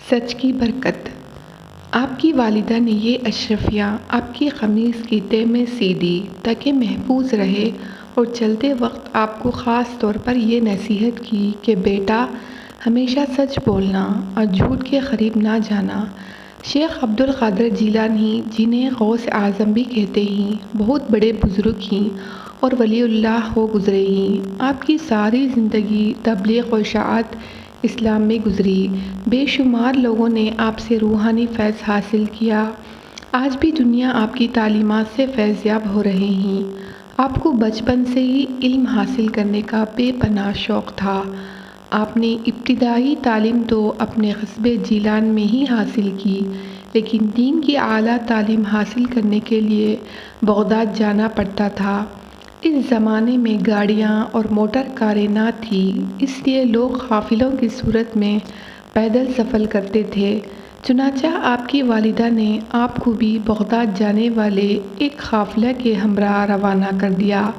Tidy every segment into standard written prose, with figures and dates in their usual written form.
سچ کی برکت۔ آپ کی والدہ نے یہ اشرفیاں آپ کی قمیص کی تہ میں سی دی تاکہ محفوظ رہے، اور چلتے وقت آپ کو خاص طور پر یہ نصیحت کی کہ بیٹا ہمیشہ سچ بولنا اور جھوٹ کے قریب نہ جانا۔ شیخ عبد القادر جیلانی، جنہیں غوث اعظم بھی کہتے ہیں، بہت بڑے بزرگ ہیں اور ولی اللہ ہو گزرے ہیں۔ آپ کی ساری زندگی تبلیغ و اشاعت اسلام میں گزری۔ بے شمار لوگوں نے آپ سے روحانی فیض حاصل کیا۔ آج بھی دنیا آپ کی تعلیمات سے فیض یاب ہو رہے ہیں۔ آپ کو بچپن سے ہی علم حاصل کرنے کا بے پناہ شوق تھا۔ آپ نے ابتدائی تعلیم تو اپنے قصبے جیلان میں ہی حاصل کی، لیکن دین کی اعلیٰ تعلیم حاصل کرنے کے لیے بغداد جانا پڑتا تھا۔ اس زمانے میں گاڑیاں اور موٹر کاریں نہ تھیں، اس لیے لوگ قافلوں کی صورت میں پیدل سفر کرتے تھے۔ چنانچہ آپ کی والدہ نے آپ کو بھی بغداد جانے والے ایک قافلے کے ہمراہ روانہ کر دیا۔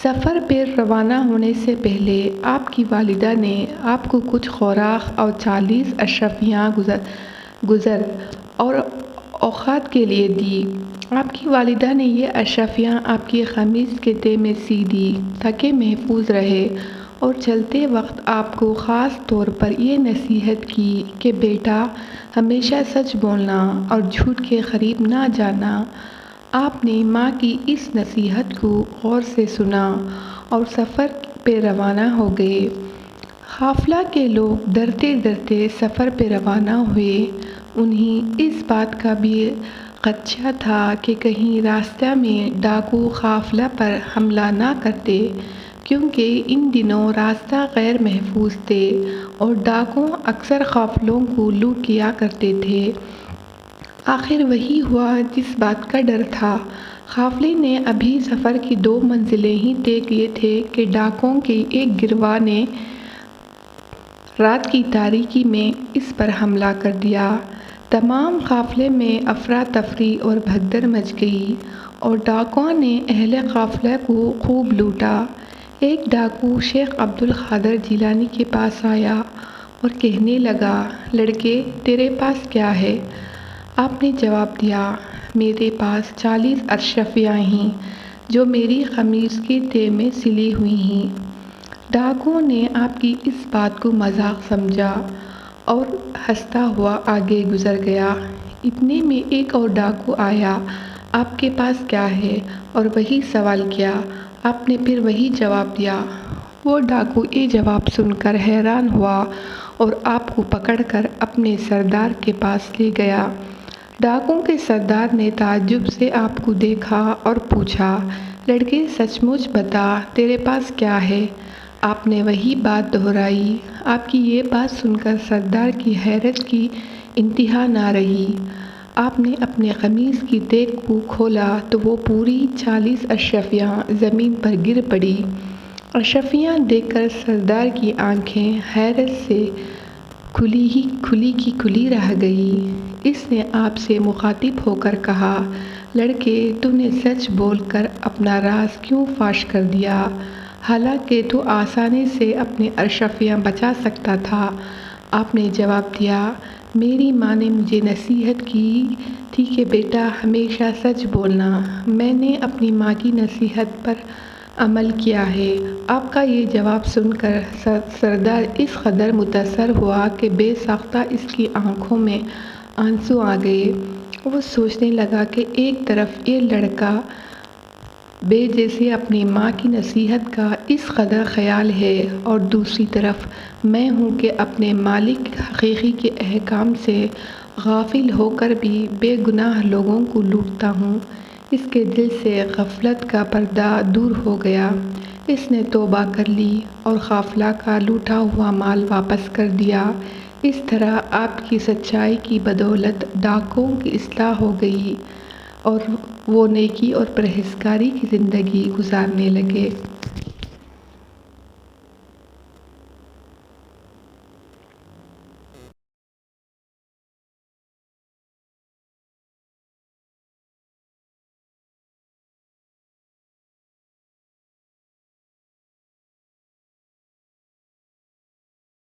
سفر پہ روانہ ہونے سے پہلے آپ کی والدہ نے آپ کو کچھ خوراک اور 40 اشرفیاں گزر اور اوقات کے لیے دی۔ آپ کی والدہ نے یہ اشرفیاں آپ کی قمیص کے تہ میں سی دی تاکہ محفوظ رہے، اور چلتے وقت آپ کو خاص طور پر یہ نصیحت کی کہ بیٹا ہمیشہ سچ بولنا اور جھوٹ کے قریب نہ جانا۔ آپ نے ماں کی اس نصیحت کو غور سے سنا اور سفر پہ روانہ ہو گئے۔ قافلہ کے لوگ ڈرتے ڈرتے سفر پہ روانہ ہوئے۔ انہیں اس بات کا بھی خدشہ تھا کہ کہیں راستہ میں ڈاکو قافلہ پر حملہ نہ کرتے، کیونکہ ان دنوں راستہ غیر محفوظ تھے اور ڈاکو اکثر قافلوں کو لوٹ کیا کرتے تھے۔ آخر وہی ہوا جس بات کا ڈر تھا۔ قافلے نے ابھی سفر کی 2 منزلیں ہی طے کیے تھے کہ ڈاکوؤں کے ایک گروہ نے رات کی تاریکی میں اس پر حملہ کر دیا۔ تمام قافلے میں افراتفری اور بھگدڑ مچ گئی اور ڈاکوؤں نے اہل قافلہ کو خوب لوٹا۔ ایک ڈاکو شیخ عبد القادر جیلانی کے پاس آیا اور کہنے لگا، لڑکے تیرے پاس کیا ہے؟ آپ نے جواب دیا، میرے پاس 40 اشرفیاں ہیں جو میری قمیص کے تہ میں سلی ہوئی ہیں۔ ڈاکو نے آپ کی اس بات کو مذاق سمجھا اور ہنستا ہوا آگے گزر گیا۔ اتنے میں ایک اور ڈاکو آیا، آپ کے پاس کیا ہے؟ اور وہی سوال کیا۔ آپ نے پھر وہی جواب دیا۔ وہ ڈاکو یہ جواب سن کر حیران ہوا اور آپ کو پکڑ کر اپنے سردار کے پاس لے گیا۔ ڈاکوؤں کے سردار نے تعجب سے آپ کو دیکھا اور پوچھا، لڑکے سچ مچ بتا تیرے پاس کیا ہے؟ آپ نے وہی بات دہرائی۔ آپ کی یہ بات سن کر سردار کی حیرت کی انتہا نہ رہی۔ آپ نے اپنے قمیص کی تہ کو کھولا تو وہ پوری 40 اشرفیاں زمین پر گر پڑی۔ اشرفیاں دیکھ کر سردار کی آنکھیں حیرت سے کھلی کی کھلی رہ گئیں۔ اس نے آپ سے مخاطب ہو کر کہا، لڑکے تو نے سچ بول کر اپنا راز کیوں فاش کر دیا؟ حالانکہ تو آسانی سے اپنی اشرفیاں بچا سکتا تھا۔ آپ نے جواب دیا، میری ماں نے مجھے نصیحت کی تھی کہ بیٹا ہمیشہ سچ بولنا۔ میں نے اپنی ماں کی نصیحت پر عمل کیا ہے۔ آپ کا یہ جواب سن کر سردار اس قدر متاثر ہوا کہ بے ساختہ اس کی آنکھوں میں آنسو آ گئے۔ وہ سوچنے لگا کہ ایک طرف یہ لڑکا بے جسے اپنی ماں کی نصیحت کا اس قدر خیال ہے، اور دوسری طرف میں ہوں کہ اپنے مالک حقیقی کے احکام سے غافل ہو کر بھی بے گناہ لوگوں کو لوٹتا ہوں۔ اس کے دل سے غفلت کا پردہ دور ہو گیا۔ اس نے توبہ کر لی اور قافلہ کا لوٹا ہوا مال واپس کر دیا۔ اس طرح آپ کی سچائی کی بدولت ڈاکوؤں کی اصلاح ہو گئی اور وہ نیکی اور پرہیزگاری کی زندگی گزارنے لگے۔